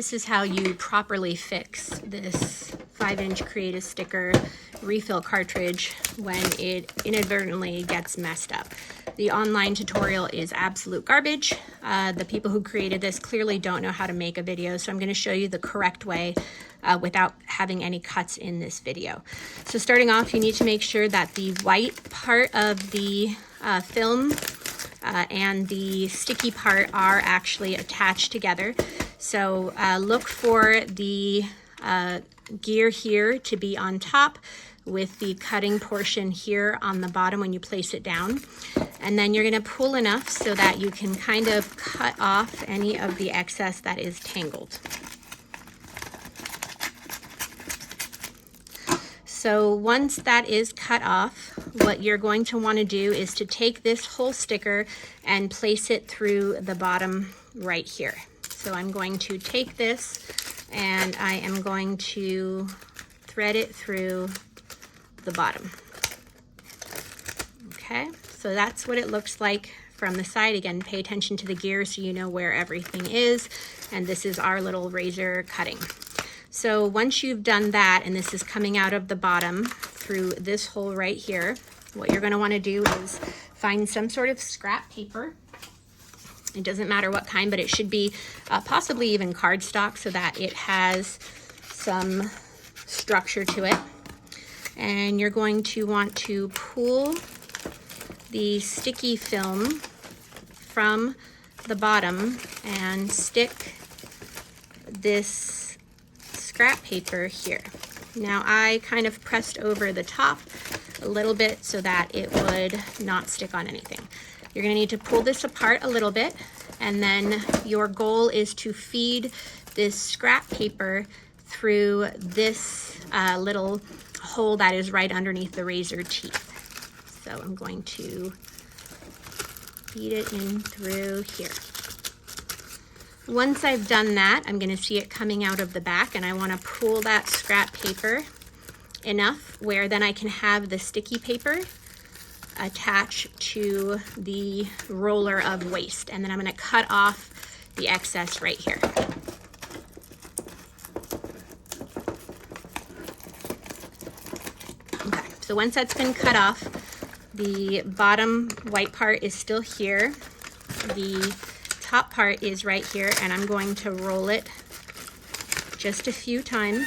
This is how you properly fix this 5-inch Create-A-Sticker refill cartridge when it inadvertently gets messed up. The online tutorial is absolute garbage. The people who created this clearly don't know how to make a video, so I'm going to show you the correct way without having any cuts in this video. So starting off, you need to make sure that the white part of the film and the sticky part are actually attached together. So look for the gear here to be on top with the cutting portion here on the bottom when you place it down. And then you're going to pull enough so that you can kind of cut off any of the excess that is tangled. So once that is cut off, what you're going to want to do is to take this whole sticker and place it through the bottom right here. So I'm going to take this and I am going to thread it through the bottom. Okay, so that's what it looks like from the side. Again, pay attention to the gear so you know where everything is. And this is our little razor cutting. So once you've done that, and this is coming out of the bottom through this hole right here, what you're going to want to do is find some sort of scrap paper. It doesn't matter what kind, but it should be possibly even cardstock so that it has some structure to it. And you're going to want to pull the sticky film from the bottom and stick this scrap paper here. Now I kind of pressed over the top a little bit so that it would not stick on anything. You're going to need to pull this apart a little bit, and then your goal is to feed this scrap paper through this little hole that is right underneath the razor teeth. So I'm going to feed it in through here. Once I've done that, I'm going to see it coming out of the back, and I want to pull that scrap paper enough where then I can have the sticky paper attach to the roller of waste, and then I'm going to cut off the excess right here. Okay, so once that's been cut off, the bottom white part is still here. The top part is right here, and I'm going to roll it just a few times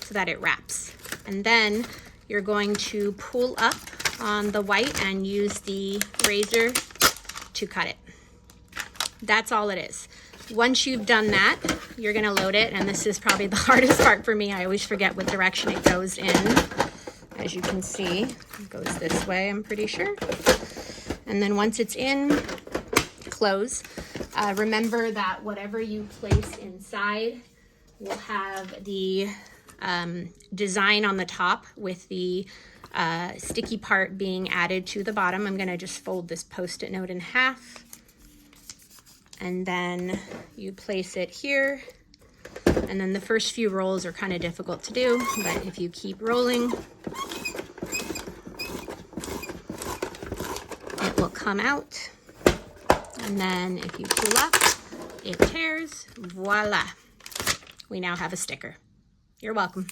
so that it wraps. And then you're going to pull up on the white and use the razor to cut it. That's all it is. Once you've done that, you're going to load it, and this is probably the hardest part for me. I always forget what direction it goes in. As you can see, it goes this way, I'm pretty sure. And then once it's in, close. Remember that whatever you place inside will have the design on the top with the sticky part being added to the bottom. I'm going to just fold this Post-it note in half, and then you place it here. And then the first few rolls are kind of difficult to do, but if you keep rolling, it will come out. And then if you pull up, it tears. Voila! We now have a sticker. You're welcome.